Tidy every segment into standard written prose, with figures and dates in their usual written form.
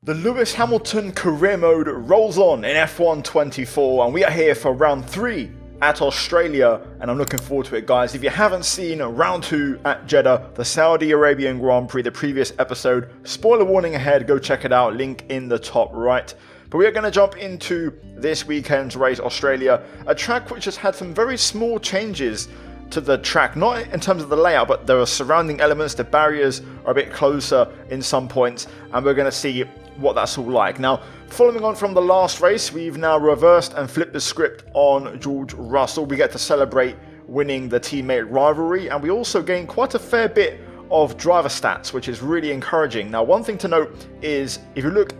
The Lewis Hamilton career mode rolls on in F1 24 and we are here for round 3 at Australia and I'm looking forward to it, guys. If you haven't seen round 2 at Jeddah, the Saudi Arabian Grand Prix, the previous episode, spoiler warning ahead, go check it out, link in the top right. But we are going to jump into this weekend's race, Australia, a track which has had some very small changes to the track, not in terms of the layout, but there are surrounding elements. The barriers are a bit closer in some points and we're going to see what that's all like. Now, following on from the last race, we've now reversed and flipped the script on George Russell. We get to celebrate winning the teammate rivalry, and we also gain quite a fair bit of driver stats, which is really encouraging. Now, one thing to note is if you look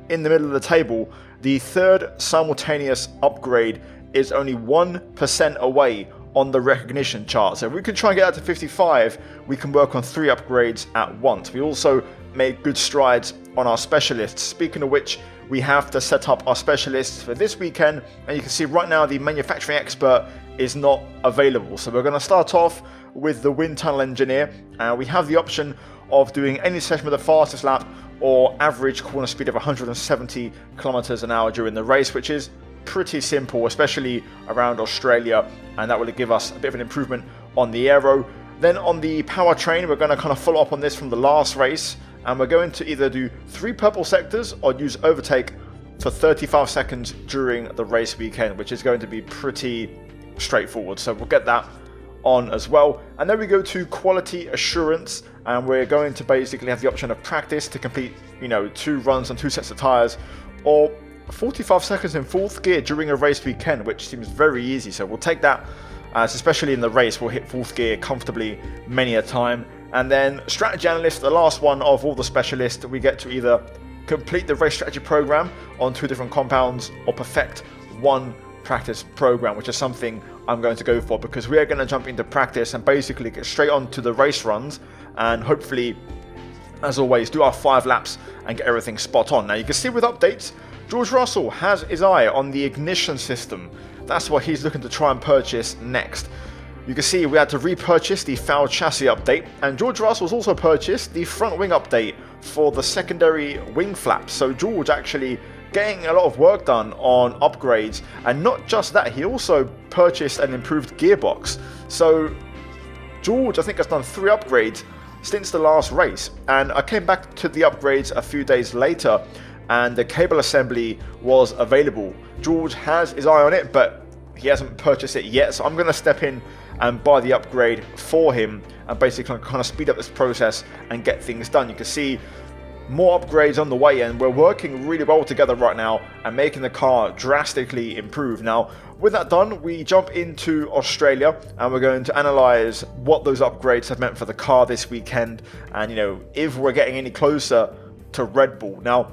in the middle of the table, the third simultaneous upgrade is only 1% away on the recognition chart. So if we could try and get that to 55, we can work on 3 upgrades at once. We also made good strides on our specialists. Speaking of which, we have to set up our specialists for this weekend, and you can see right now the manufacturing expert is not available. So we're going to start off with the wind tunnel engineer, and we have the option of doing any session with the fastest lap or average corner speed of 170 kilometers an hour during the race, which is pretty simple, especially around Australia, and that will give us a bit of an improvement on the aero. Then on the powertrain, we're going to kind of follow up on this from the last race, and we're going to either do 3 purple sectors or use overtake for 35 seconds during the race weekend, which is going to be pretty straightforward. So we'll get that on as well. And then we go to quality assurance, and we're going to basically have the option of practice to complete, 2 runs on 2 sets of tires, or 45 seconds in 4th gear during a race weekend, which seems very easy. So we'll take that, as especially in the race, we'll hit 4th gear comfortably many a time. And then strategy analyst, the last one of all the specialists, we get to either complete the race strategy program on 2 different compounds or perfect 1 practice program, which is something I'm going to go for, because we are going to jump into practice and basically get straight on to the race runs and hopefully, as always, do our 5 laps and get everything spot on. Now you can see with updates, George Russell has his eye on the ignition system. That's what he's looking to try and purchase next. You can see we had to repurchase the foul chassis update, and George Russell's also purchased the front wing update for the secondary wing flaps. So George actually getting a lot of work done on upgrades, and not just that, he also purchased an improved gearbox. So George, I think, has done 3 upgrades since the last race, and I came back to the upgrades a few days later and the cable assembly was available. George has his eye on it, but he hasn't purchased it yet, so I'm going to step in and buy the upgrade for him and basically kind of speed up this process and get things done. You can see more upgrades on the way, and we're working really well together right now and making the car drastically improve. Now, with that done, we jump into Australia and we're going to analyze what those upgrades have meant for the car this weekend, and if we're getting any closer to Red Bull. Now,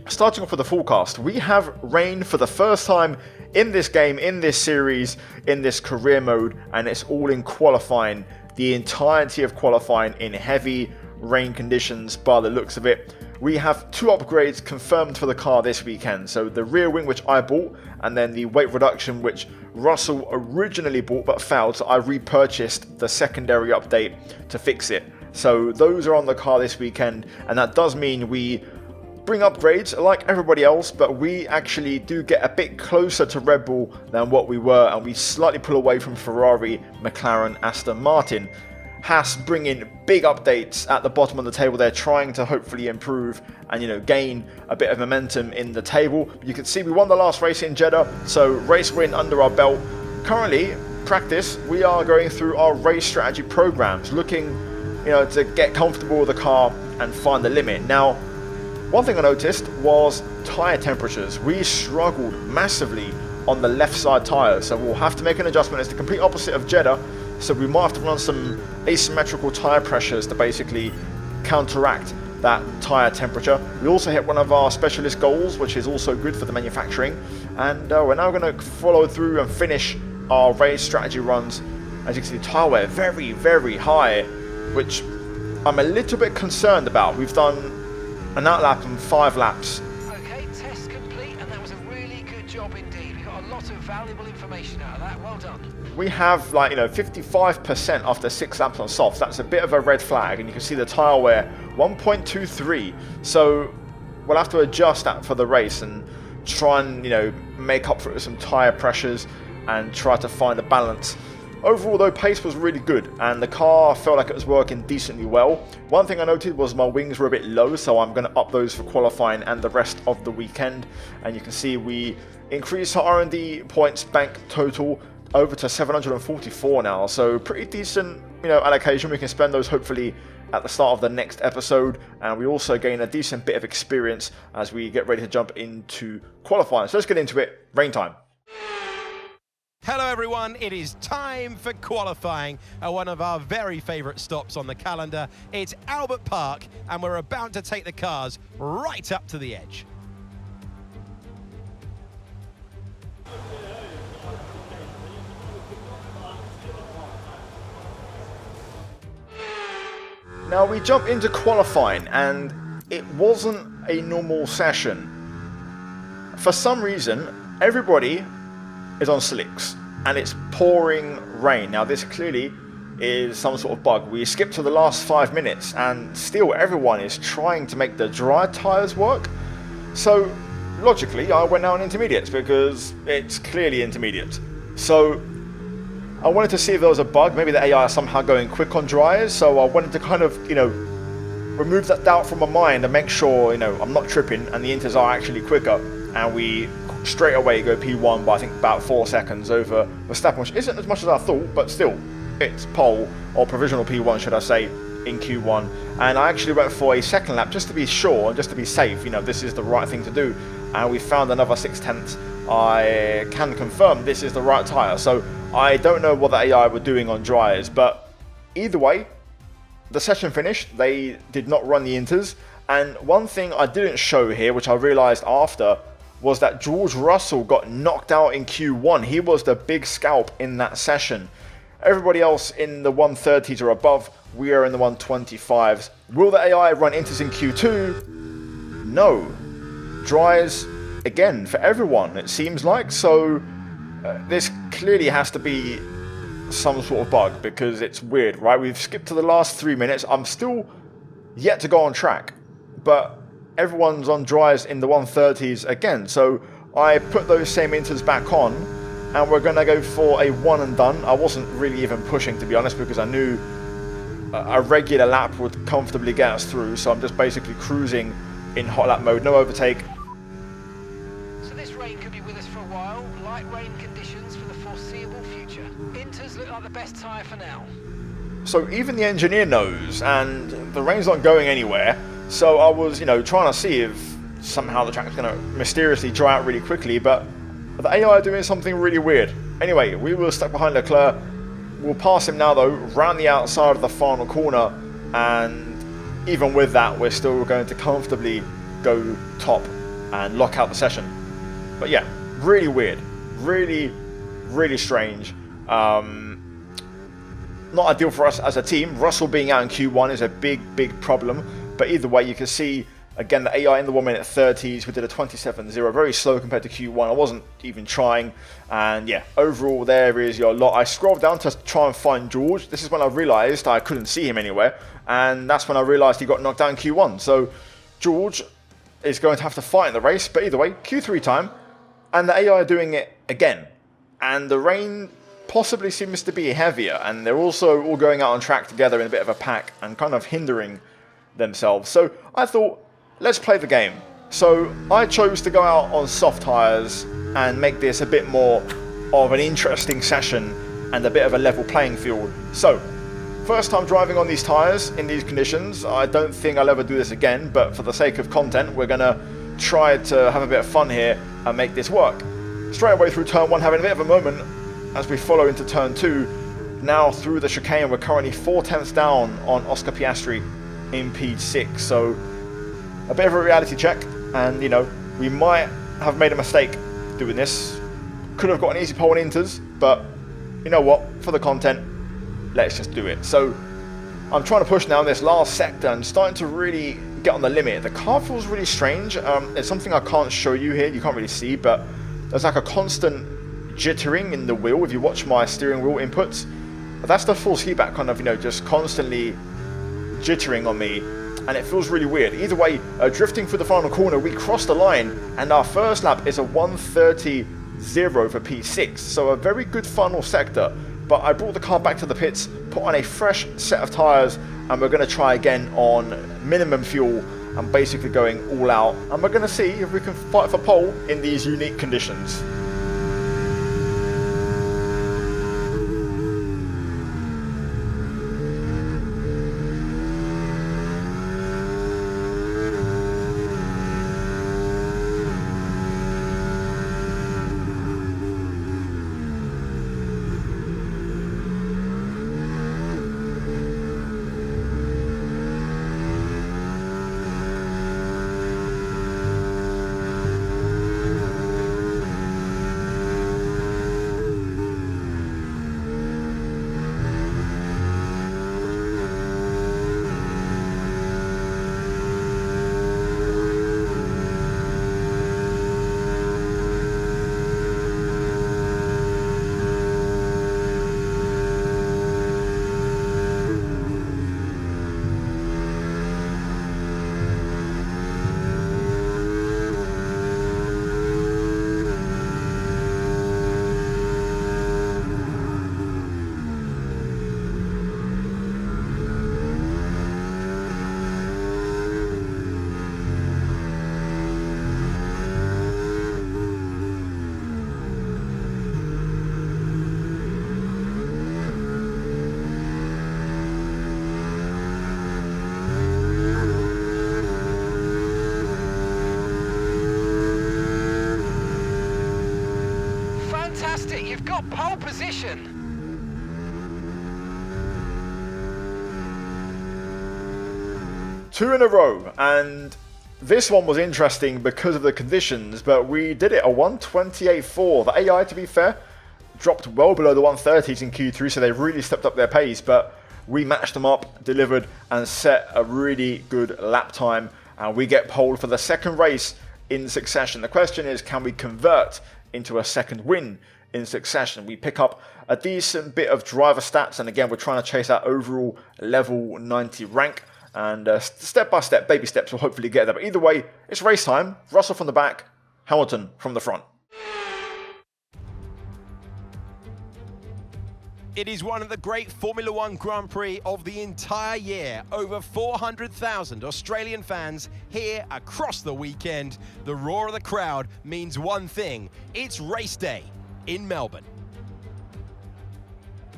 starting off with the forecast, we have rain for the first time in this game, in this series, in this career mode, and it's all in qualifying. The entirety of qualifying in heavy rain conditions by the looks of it. We have 2 upgrades confirmed for the car this weekend. So the rear wing, which I bought, and then the weight reduction, which Russell originally bought but failed. So I repurchased the secondary update to fix it. So those are on the car this weekend, and that does mean we bring upgrades like everybody else, but we actually do get a bit closer to Red Bull than what we were, and we slightly pull away from Ferrari, McLaren, Aston Martin. Haas bringing big updates at the bottom of the table. They're trying to hopefully improve and gain a bit of momentum in the table. You can see we won the last race in Jeddah, so race win under our belt. Currently, practice, we are going through our race strategy programs, looking to get comfortable with the car and find the limit. Now, one thing I noticed was tyre temperatures. We struggled massively on the left side tyres, so we'll have to make an adjustment. It's the complete opposite of Jeddah, so we might have to run some asymmetrical tyre pressures to basically counteract that tyre temperature. We also hit one of our specialist goals, which is also good for the manufacturing, and we're now going to follow through and finish our race strategy runs. As you can see, the tyre wear very, very high, which I'm a little bit concerned about. We've done an outlap and 5 laps. Okay, test complete, and that was a really good job indeed. We got a lot of valuable information out of that. Well done. We have 55% after 6 laps on softs. That's a bit of a red flag, and you can see the tyre wear 1.23. So we'll have to adjust that for the race and try and, you know, make up for it with some tyre pressures and try to find a balance. Overall though, pace was really good and the car felt like it was working decently well. One thing I noted was my wings were a bit low, so I'm going to up those for qualifying and the rest of the weekend. And you can see we increased our R&D points bank total over to 744 now, so pretty decent, you know, allocation. We can spend those hopefully at the start of the next episode, and we also gain a decent bit of experience as we get ready to jump into qualifying. So let's get into it. Rain time. Hello everyone, it is time for qualifying at one of our very favourite stops on the calendar. It's Albert Park and we're about to take the cars right up to the edge. Now we jump into qualifying and it wasn't a normal session. For some reason, everybody is on slicks and it's pouring rain. Now this clearly is some sort of bug. We skipped to the last 5 minutes and still everyone is trying to make the dry tyres work. So logically I went down intermediates because it's clearly intermediate. So I wanted to see if there was a bug, maybe the AI is somehow going quick on dryers, so I wanted to kind of, you know, remove that doubt from my mind and make sure, you know, I'm not tripping and the inters are actually quicker. And we straight away go P1 by I think about 4 seconds over Verstappen, which isn't as much as I thought, but still, it's pole, or provisional P1 should I say, in Q1. And I actually went for a second lap just to be sure and just to be safe, you know, this is the right thing to do. And we found another 6/10. I can confirm this is the right tyre, so I don't know what the AI were doing on dryers, but either way, the session finished. They did not run the inters, and one thing I didn't show here, which I realised after, was that George Russell got knocked out in Q1. He was the big scalp in that session. Everybody else in the 130s or above, we are in the 125s. Will the AI run inters in Q2? No. Dryers again for everyone, it seems like, so this clearly has to be some sort of bug because it's weird, right? We've skipped to the last 3 minutes. I'm still yet to go on track, but everyone's on dryers in the 130s again, so I put those same inters back on and we're gonna go for a one and done. I wasn't really even pushing, to be honest, because I knew a regular lap would comfortably get us through, so I'm just basically cruising in hot lap mode, no overtake. Rain could be with us for a while. Light rain conditions for the foreseeable future. Inters look like the best tyre for now. So even the engineer knows, and the rain's not going anywhere. So I was, you know, trying to see if somehow the track's going to mysteriously dry out really quickly, but the AI are doing something really weird. Anyway, we were stuck behind Leclerc. We'll pass him now though, round the outside of the final corner, and even with that, we're still going to comfortably go top and lock out the session. But yeah, really weird, really strange. Not ideal for us as a team. Russell being out in Q1 is a big problem. But either way, you can see, again, the AI in the 1 minute 30s, we did a 27.0, very slow compared to Q1. I wasn't even trying. And yeah, overall, there is your lot. I scrolled down to try and find George. This is when I realized I couldn't see him anywhere. And that's when I realized he got knocked down in Q1. So George is going to have to fight in the race. But either way, Q3 time. And the AI are doing it again. And the rain possibly seems to be heavier. And they're also all going out on track together in a bit of a pack and kind of hindering themselves. So I thought, let's play the game. So I chose to go out on soft tyres and make this a bit more of an interesting session and a bit of a level playing field. So, first time driving on these tyres in these conditions. I don't think I'll ever do this again, but for the sake of content, we're going to try to have a bit of fun here and make this work. Straight away through turn 1, having a bit of a moment as we follow into turn 2. Now through the chicane, we're currently 4/10 down on Oscar Piastri in P6. So a bit of a reality check, and you know, we might have made a mistake doing this. Could have got an easy pole in inters, but you know what, for the content, let's just do it. So I'm trying to push now in this last sector and starting to really get on the limit. The car feels really strange. It's something I can't show you here, you can't really see, but there's like a constant jittering in the wheel if you watch my steering wheel inputs. That's the full feedback kind of, you know, just constantly jittering on me. and it feels really weird. Either way, drifting through the final corner, we crossed the line, and our first lap is a 1:30.0 for P6, so a very good final sector. But I brought the car back to the pits, put on a fresh set of tyres, and we're going to try again on minimum fuel and basically going all out. And we're going to see if we can fight for pole in these unique conditions. You've got pole position. Two in a row, and this one was interesting because of the conditions, but we did it a 1:28.4. The AI, to be fair, dropped well below the 1:30s in Q3, so they really stepped up their pace, but we matched them up, delivered, and set a really good lap time, and we get pole for the second race in succession. The question is, can we convert into a second win in succession? We pick up a decent bit of driver stats, and again, we're trying to chase that overall level 90 rank, and step by step, baby steps, will hopefully get there. But either way, it's race time. Russell from the back, Hamilton from the front. It is one of the great Formula One Grand Prix of the entire year. Over 400,000 Australian fans here across the weekend. The roar of the crowd means one thing: it's race day in Melbourne.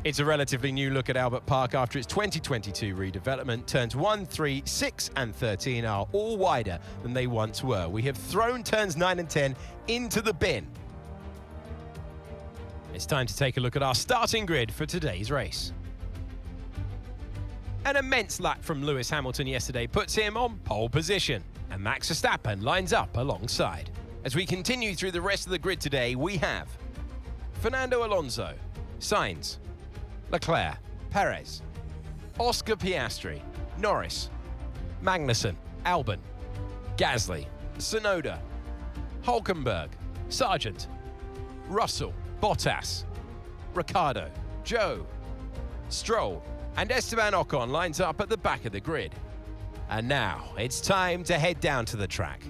It's a relatively new look at Albert Park after its 2022 redevelopment. Turns 1, 3, 6 and 13 are all wider than they once were. We have thrown turns 9 and 10 into the bin. It's time to take a look at our starting grid for today's race. An immense lap from Lewis Hamilton yesterday puts him on pole position, and Max Verstappen lines up alongside. As we continue through the rest of the grid today, we have Fernando Alonso, Sainz, Leclerc, Perez, Oscar Piastri, Norris, Magnussen, Albon, Gasly, Tsunoda, Hulkenberg, Sargent, Russell, Bottas, Ricciardo, Zhou, Stroll, and Esteban Ocon lines up at the back of the grid. And now it's time to head down to the track.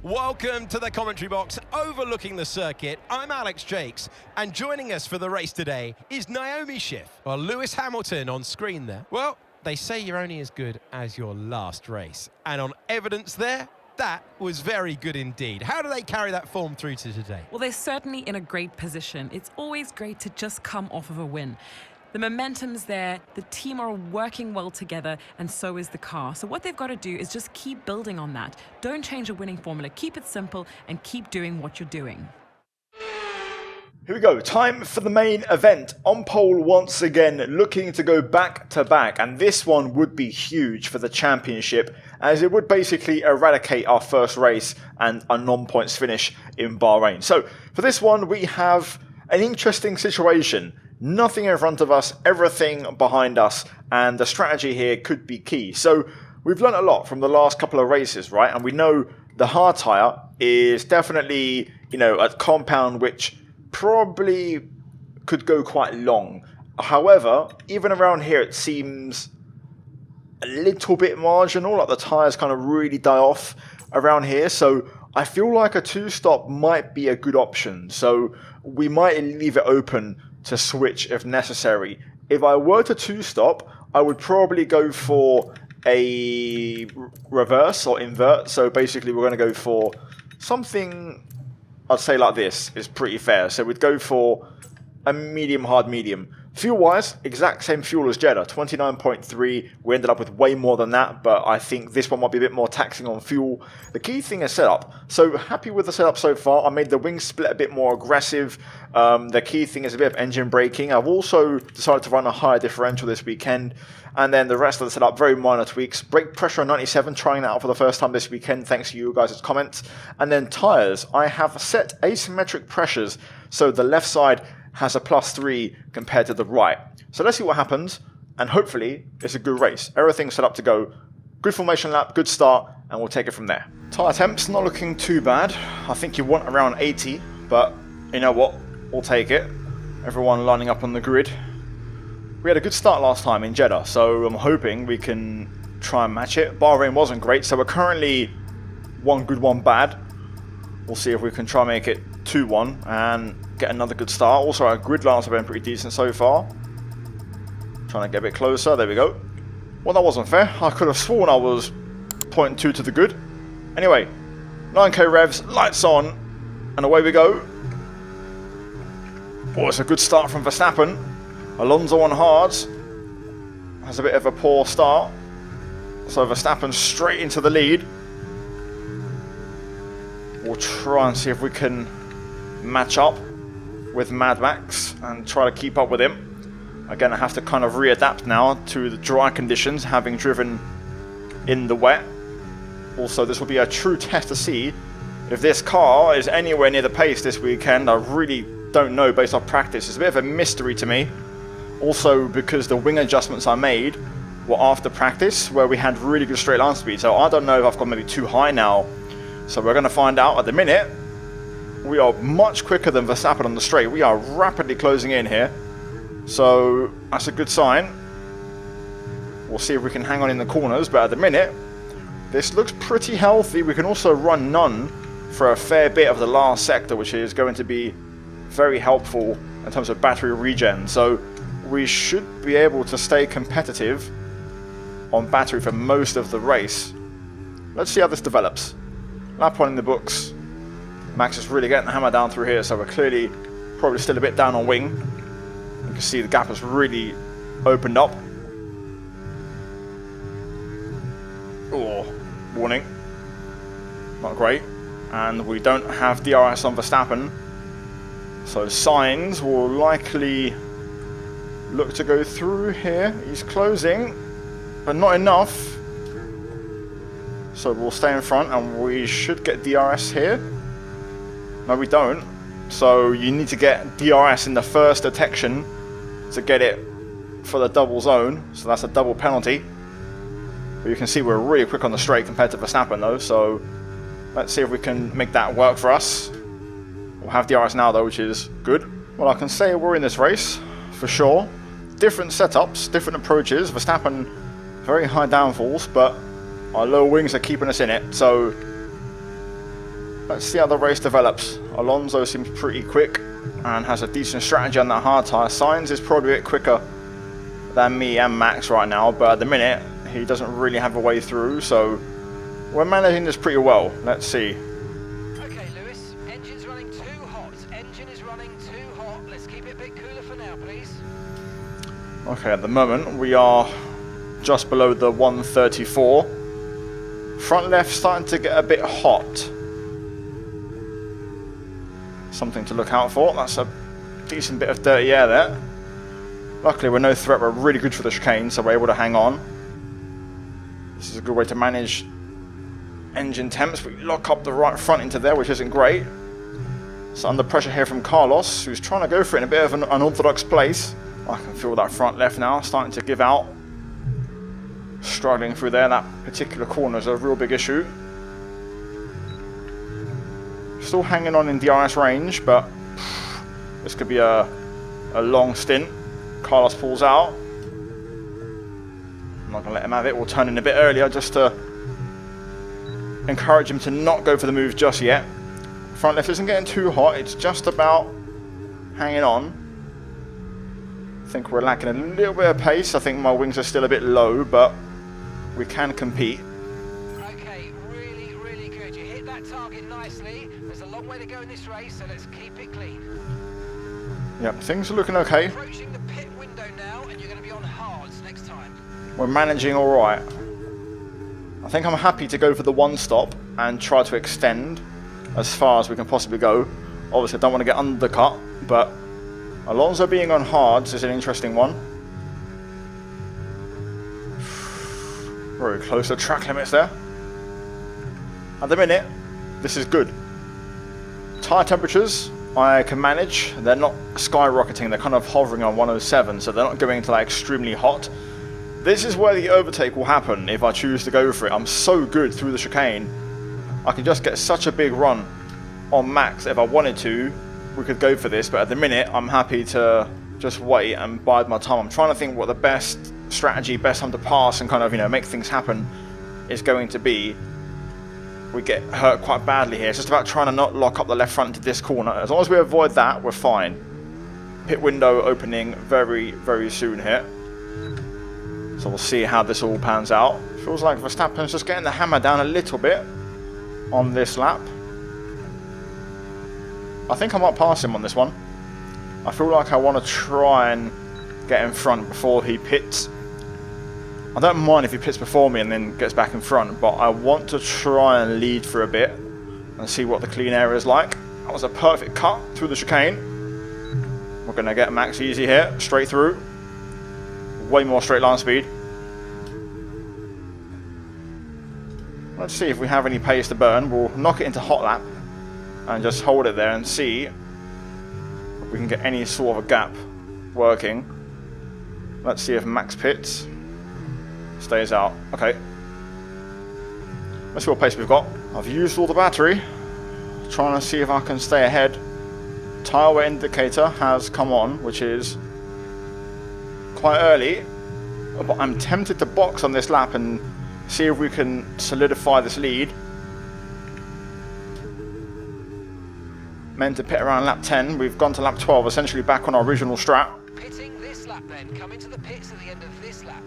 Welcome to the commentary box overlooking the circuit. I'm Alex Jakes, and joining us for the race today is Naomi Schiff. Well, Lewis Hamilton on screen there. Well, they say you're only as good as your last race. And on evidence there, that was very good indeed. How do they carry that form through to today? Well, they're certainly in a great position. It's always great to just come off of a win. The momentum's there, the team are working well together, and so is the car. So what they've got to do is just keep building on that. Don't change a winning formula. Keep it simple and keep doing what you're doing. Here we go, time for the main event. On pole once again, looking to go back to back, and this one would be huge for the championship, as it would basically eradicate our first race and a non-points finish in Bahrain. So for this one, we have an interesting situation. Nothing in front of us, everything behind us, and the strategy here could be key. So we've learned a lot from the last couple of races, right? And we know the hard tyre is definitely, a compound which probably could go quite long. However, even around here, it seems a little bit marginal, like the tyres kind of really die off around here. So I feel like a 2-stop might be a good option. So we might leave it open to switch if necessary. If I were to 2-stop, I would probably go for a reverse or invert. So basically we're going to go for something, I'd say like this is pretty fair. So we'd go for a medium, hard, medium. Fuel-wise, exact same fuel as Jeddah, 29.3. We ended up with way more than that, but I think this one might be a bit more taxing on fuel. The key thing is setup. So happy with the setup so far. I made the wing split a bit more aggressive. The key thing is a bit of engine braking. I've also decided to run a higher differential this weekend. And then the rest of the setup, very minor tweaks. Brake pressure on 97, trying that out for the first time this weekend, thanks to you guys' comments. And then tyres, I have set asymmetric pressures, so the left side has a +3 compared to the right. So let's see what happens, and hopefully it's a good race. Everything's set up to go. Good formation lap, good start, and we'll take it from there. Tyre temps not looking too bad. I think you want around 80, but you know what? We'll take it. Everyone lining up on the grid. We had a good start last time in Jeddah, so I'm hoping we can try and match it. Bahrain wasn't great, so we're currently 1 good, 1 bad. We'll see if we can try and make it 2-1 and get another good start. Also, our grid lines have been pretty decent so far. Trying to get a bit closer. There we go. Well, that wasn't fair. I could have sworn I was 0.2 to the good. Anyway, 9k revs, lights on, and away we go. Oh, it's a good start from Verstappen. Alonso on hards. Has a bit of a poor start. So Verstappen straight into the lead. We'll try and see if we can match up with Mad Max and try to keep up with him. Again, I have to kind of readapt now to the dry conditions, having driven in the wet. Also, this will be a true test to see if this car is anywhere near the pace this weekend. I really don't know based off practice. It's a bit of a mystery to me. Also, because the wing adjustments I made were after practice, where we had really good straight line speed. So I don't know if I've got maybe too high now. So we're going to find out. At the minute, we are much quicker than Verstappen on the straight. We are rapidly closing in here. So that's a good sign. We'll see if we can hang on in the corners. But at the minute, this looks pretty healthy. We can also run none for a fair bit of the last sector, which is going to be very helpful in terms of battery regen. So we should be able to stay competitive on battery for most of the race. Let's see how this develops. Lap 1 in the books. Max is really getting the hammer down through here, so we're clearly probably still a bit down on wing. You can see the gap has really opened up. Oh, warning. Not great. And we don't have DRS on Verstappen, so Sainz will likely look to go through here. He's closing, but not enough. So we'll stay in front and we should get DRS here. No, we don't. So you need to get DRS in the first detection to get it for the double zone. So that's a double penalty. But you can see we're really quick on the straight compared to Verstappen though. So let's see if we can make that work for us. We'll have DRS now though, which is good. Well, I can say we're in this race for sure. Different setups, different approaches. Verstappen, very high downfalls, but our low wings are keeping us in it, so let's see how the race develops. Alonso seems pretty quick and has a decent strategy on that hard tyre. Sainz is probably a bit quicker than me and Max right now, but at the minute he doesn't really have a way through, so we're managing this pretty well. Let's see. Okay, Lewis, engine's running too hot. Engine is running too hot. Let's keep it a bit cooler for now, please. Okay, at the moment we are just below the 134. Front left starting to get a bit hot. Something to look out for. That's a decent bit of dirty air there. Luckily we're no threat. We're really good for the chicane, so we're able to hang on. This is a good way to manage engine temps. We lock up the right front into there, which isn't great. So under pressure here from Carlos, who's trying to go for it in a bit of an unorthodox place. I can feel that front left now starting to give out. Struggling through there. That particular corner is a real big issue. Still hanging on in DRS range, but this could be a long stint. Carlos pulls out. not going to let him have it. We'll turn in a bit earlier just to encourage him to not go for the move just yet. Front left isn't getting too hot. It's just about hanging on. I think we're lacking a little bit of pace. I think my wings are still a bit low, but we can compete. Okay, really, really good. You hit that target nicely. There's a long way to go in this race, so let's keep it clean. Yep, things are looking okay. Approaching the pit window now, and you're going to be on hards next time. We're managing all right. I think I'm happy to go for the one stop and try to extend as far as we can possibly go. Obviously, I don't want to get undercut, but Alonso being on hards is an interesting one. Very close to track limits there. At the minute, this is good. Tire temperatures I can manage. They're not skyrocketing, they're kind of hovering on 107, so they're not going into like extremely hot. This is where the overtake will happen if I choose to go for it. I'm so good through the chicane. I can just get such a big run on max. If I wanted to, we could go for this, but at the minute I'm happy to just wait and bide my time. I'm trying to think what the best strategy, best time to pass and kind of, you know, make things happen is going to be. We get hurt quite badly here. It's just about trying to not lock up the left front into this corner. As long as we avoid that, we're fine. Pit window opening very, very soon here. So we'll see how this all pans out. Feels like Verstappen's just getting the hammer down a little bit on this lap. I think I might pass him on this one. I feel like I want to try and get in front before he pits. I don't mind if he pits before me and then gets back in front, but I want to try and lead for a bit and see what the clean air is like. That was a perfect cut through the chicane. We're going to get max easy here, straight through. Way more straight line speed. Let's see if we have any pace to burn. We'll knock it into hot lap and just hold it there and see if we can get any sort of a gap working. Let's see if max pits. Stays out. Okay. Let's see what pace we've got. I've used all the battery. Trying to see if I can stay ahead. Tyre wear indicator has come on, which is quite early. But I'm tempted to box on this lap and see if we can solidify this lead. Meant to pit around lap 10. We've gone to lap 12, essentially back on our original strat. Pitting this lap then. Come into the pits at the end of this lap.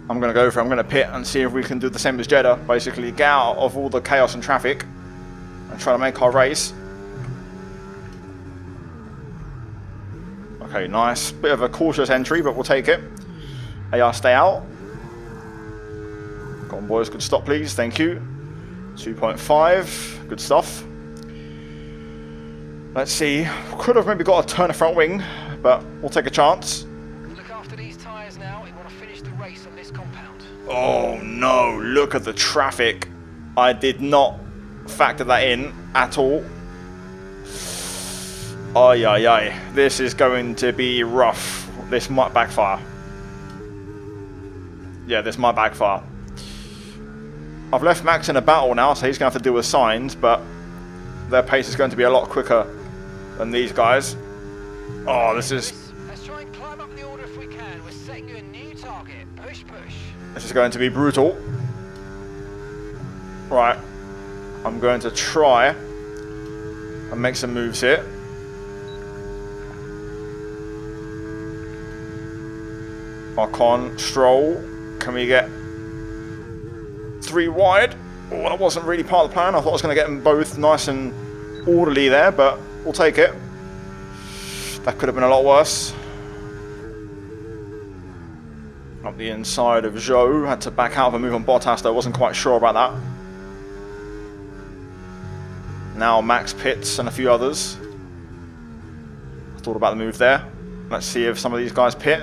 I'm going to go for it. I'm going to pit and see if we can do the same as Jeddah. Basically get out of all the chaos and traffic and try to make our race. Okay, nice. Bit of a cautious entry, but we'll take it. AR, stay out. Go on, boys. Good stop, please. Thank you. 2.5. Good stuff. Let's see. Could have maybe got a turn of front wing, but we'll take a chance. Look after these tyres now. We want to finish the race on this compound. Oh no, look at the traffic. I did not factor that in at all. Ay, ay, ay. This is going to be rough. This might backfire. Yeah, this might backfire. I've left Max in a battle now, so he's going to have to deal with signs, but their pace is going to be a lot quicker than these guys. Oh, this is... Let's try and climb up the order if we can. We're setting you a new target. Push, push. This is going to be brutal. Right. I'm going to try and make some moves here. Ocon, Stroll. Can we get 3 wide? Oh, that wasn't really part of the plan. I thought I was going to get them both nice and orderly there, but we'll take it. That could have been a lot worse. Up the inside of Zhou. Had to back out of a move on Bottas, though. Wasn't quite sure about that. Now Max pits and a few others. I thought about the move there. Let's see if some of these guys pit.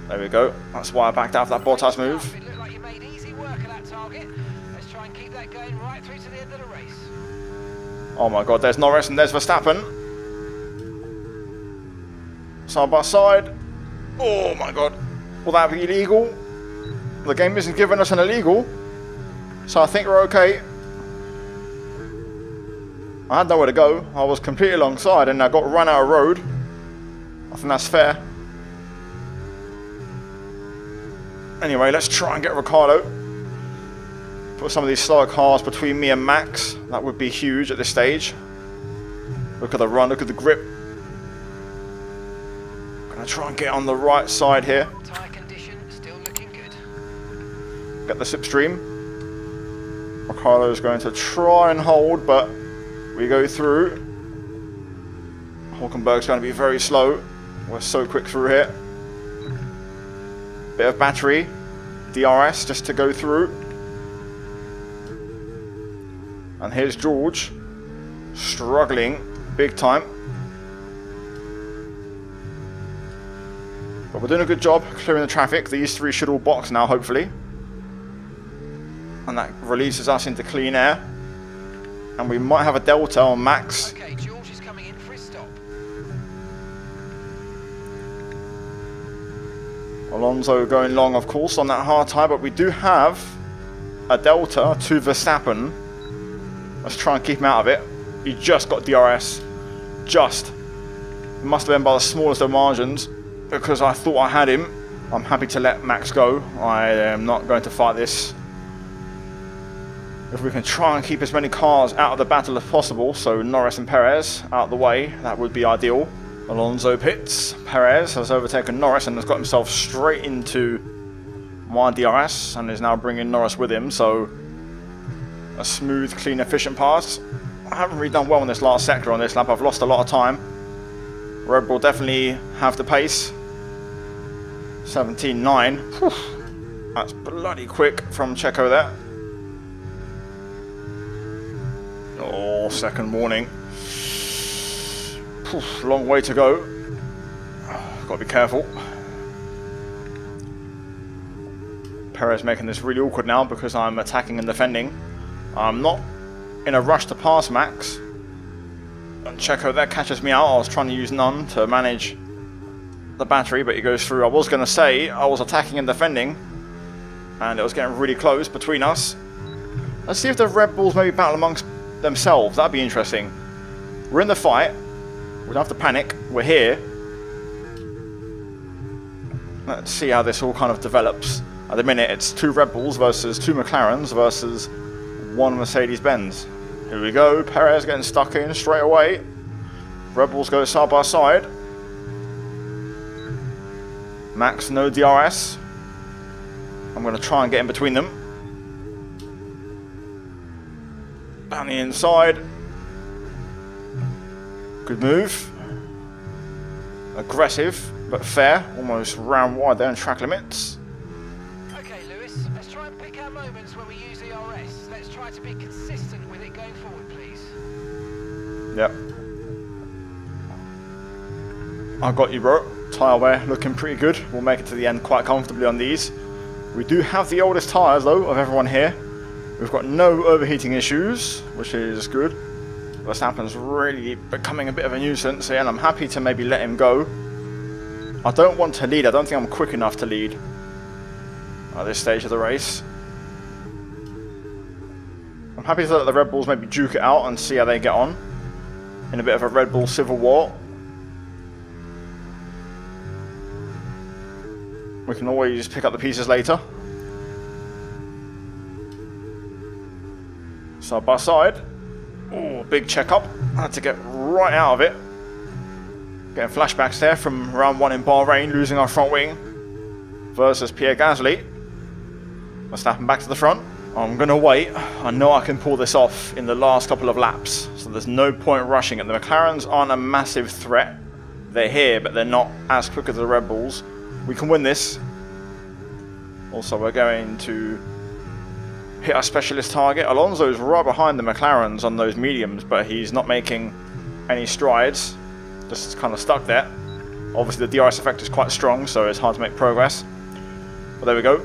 There we go. That's why I backed out of that Bottas move. It looked like you made easy work of that target. Let's try and keep that going right through to the end of the race. Oh my god, there's Norris and there's Verstappen. Side by side. Oh my god. Will that be illegal? The game isn't giving us an illegal. So I think we're okay. I had nowhere to go. I was completely alongside and I got run out of road. I think that's fair. Anyway, let's try and get Ricciardo. Put some of these slower cars between me and Max. That would be huge at this stage. Look at the run, look at the grip. Gonna try and get on the right side here. Tyre condition still looking good. Get the slipstream. Ricciardo's going to try and hold, but we go through. Hulkenberg's going to be very slow. We're so quick through here. Bit of battery. DRS just to go through. And here's George. Struggling big time. But we're doing a good job clearing the traffic. These three should all box now, hopefully. And that releases us into clean air. And we might have a delta on Max. Okay, George is coming in for his stop. Alonso going long, of course, on that hard tyre, but we do have a delta to Verstappen. Let's try and keep him out of it. He just got DRS. Just. It must have been by the smallest of margins because I thought I had him. I'm happy to let Max go. I am not going to fight this. If we can try and keep as many cars out of the battle as possible, so Norris and Perez out of the way, that would be ideal. Alonso pits. Perez has overtaken Norris and has got himself straight into my DRS and is now bringing Norris with him, so a smooth, clean, efficient pass. I haven't really done well in this last sector on this lap. I've lost a lot of time. Red Bull definitely have the pace. 17.9. That's bloody quick from Checo there. Oh, second warning. Long way to go. Got to be careful. Perez making this really awkward now because I'm attacking and defending. I'm not in a rush to pass Max. And Checo there catches me out. I was trying to use none to manage the battery, but he goes through. I was going to say I was attacking and defending, and it was getting really close between us. Let's see if the Red Bulls maybe battle amongst themselves. That'd be interesting. We're in the fight. We don't have to panic. We're here. Let's see how this all kind of develops. At the minute, it's 2 Red Bulls versus 2 McLarens versus 1 Mercedes-Benz. Here we go. Perez getting stuck in straight away. Red Bulls go side by side. Max, no DRS. I'm going to try and get in between them. Down the inside. Good move. Aggressive, but fair. Almost round wide there in track limits. Okay, Lewis, let's try and pick our moments when we use ERS. Let's try to be consistent with it going forward, please. Yep. I got you, bro. Tyre wear looking pretty good. We'll make it to the end quite comfortably on these. We do have the oldest tyres, though, of everyone here. We've got no overheating issues, which is good. Verstappen's really becoming a bit of a nuisance here, and I'm happy to maybe let him go. I don't want to lead. I don't think I'm quick enough to lead at this stage of the race. I'm happy to let the Red Bulls maybe duke it out and see how they get on in a bit of a Red Bull civil war. We can always pick up the pieces later. Side by side. Oh, big check-up. I had to get right out of it. Getting flashbacks there from round 1 in Bahrain, losing our front wing versus Pierre Gasly. Verstappen back to the front. I'm going to wait. I know I can pull this off in the last couple of laps, so there's no point rushing it. The McLarens aren't a massive threat. They're here, but they're not as quick as the Red Bulls. We can win this. Also, we're going to hit our specialist target. Alonso's right behind the McLarens on those mediums, but he's not making any strides. Just kind of stuck there. Obviously, the DRS effect is quite strong, so it's hard to make progress. But there we go.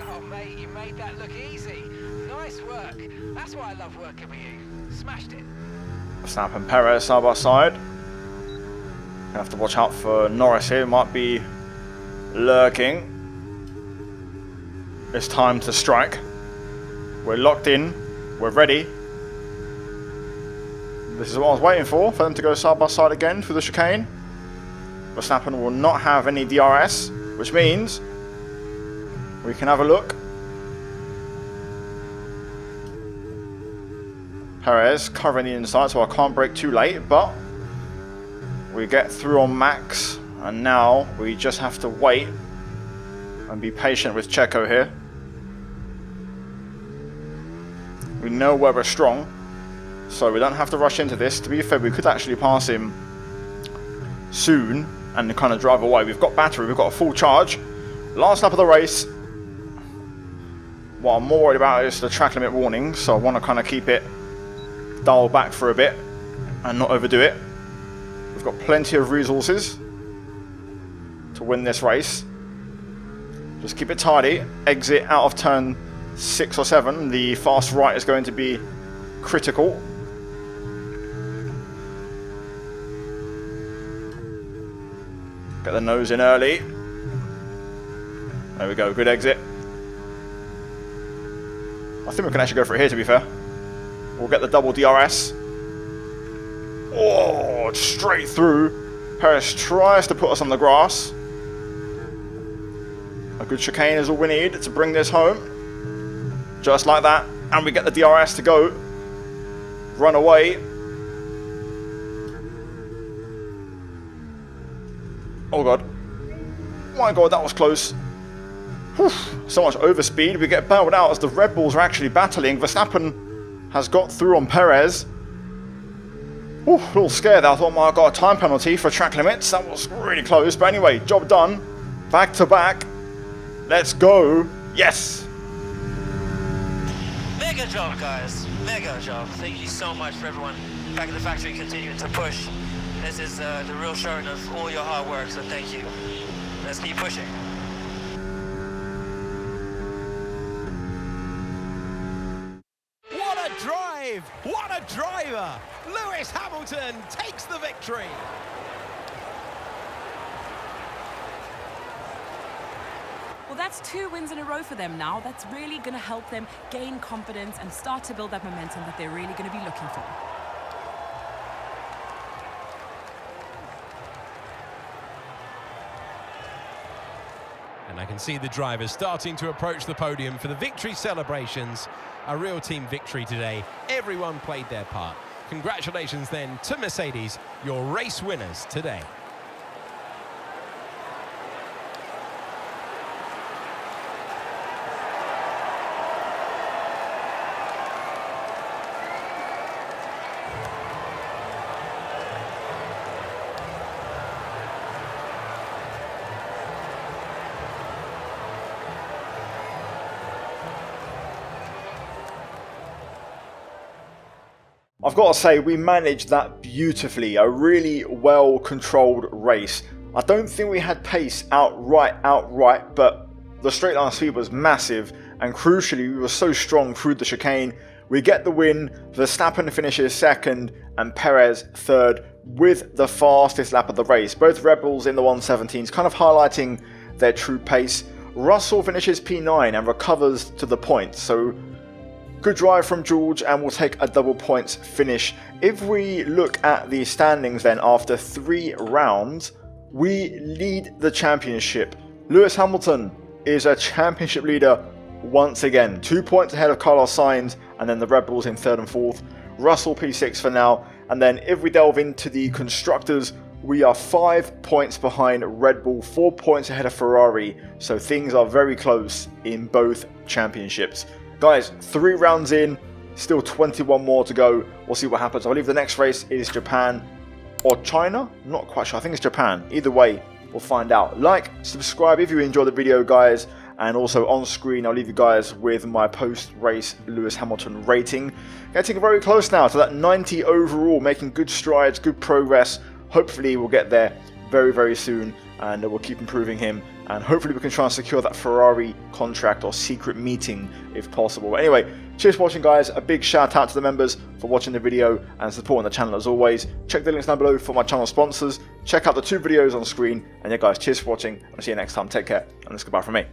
Oh, mate, you made that look easy. Nice work. That's why I love working with you. Smashed it. Verstappen and Perez side by side. Gonna have to watch out for Norris here. Might be lurking. It's time to strike. We're locked in. We're ready. This is what I was waiting for them to go side by side again through the chicane. Verstappen will not have any DRS, which means we We can have a look. Perez covering the inside, so I can't brake too late, but we get through on Max, and now we just have to wait and be patient with Checo here. We know where we're strong, so we don't have to rush into this. To be fair, we could actually pass him soon and kind of drive away. We've got battery, we've got a full charge. Last lap of the race. What I'm more worried about is the track limit warning, so I want to kind of keep it dialed back for a bit and not overdo it. We've got plenty of resources to win this race. Just keep it tidy. Exit out of turn 6 or 7. The fast right is going to be critical. Get the nose in early. There we go, good exit. I think we can actually go for it here, to be fair. We'll get the double DRS. Oh, straight through. Perez tries to put us on the grass. A good chicane is all we need to bring this home. Just like that. And we get the DRS to go. Run away. Oh god. My god, that was close. Whew, so much overspeed. We get bailed out as the Red Bulls are actually battling. Verstappen has got through on Perez. Ooh, a little scared. I thought, my god, time penalty for track limits. That was really close. But anyway, job done. Back to back. Let's go. Yes. Mega job, guys. Mega job. Thank you so much for everyone back in the factory continuing to push. This is the real showing of all your hard work, so thank you. Let's keep pushing. What a drive! What a driver! Lewis Hamilton takes the victory! Well, that's 2 wins in a row for them now. That's really going to help them gain confidence and start to build that momentum that they're really going to be looking for. And I can see the drivers starting to approach the podium for the victory celebrations. A real team victory today. Everyone played their part. Congratulations then to Mercedes, your race winners today. I've got to say, we managed that beautifully. A really well-controlled race. I don't think we had pace outright, but the straight line speed was massive, and crucially, we were so strong through the chicane. We get the win, Verstappen finishes second, and Perez third, with the fastest lap of the race. Both Red Bulls in the 117s, kind of highlighting their true pace. Russell finishes P9 and recovers to the points, so good drive from George, and we'll take a double points finish. If we look at the standings then, after 3 rounds, we lead the championship. Lewis Hamilton is a championship leader once again. 2 points ahead of Carlos Sainz, and then the Red Bulls in 3rd and 4th. Russell P6 for now. And then if we delve into the constructors, we are 5 points behind Red Bull, 4 points ahead of Ferrari. So things are very close in both championships. Guys, 3 rounds in, still 21 more to go. We'll see what happens. I believe the next race is Japan or China. I'm not quite sure. I think it's Japan. Either way, we'll find out. Like, subscribe if you enjoyed the video, guys. And also on screen, I'll leave you guys with my post-race Lewis Hamilton rating. Getting very close now to that 90 overall, making good strides, good progress. Hopefully we'll get there very, very soon, and we'll keep improving him. And hopefully we can try and secure that Ferrari contract or secret meeting if possible. But anyway, cheers for watching, guys. A big shout out to the members for watching the video and supporting the channel as always. Check the links down below for my channel sponsors. Check out the 2 videos on screen. And yeah, guys, cheers for watching. I'll see you next time. Take care, and it's goodbye from me.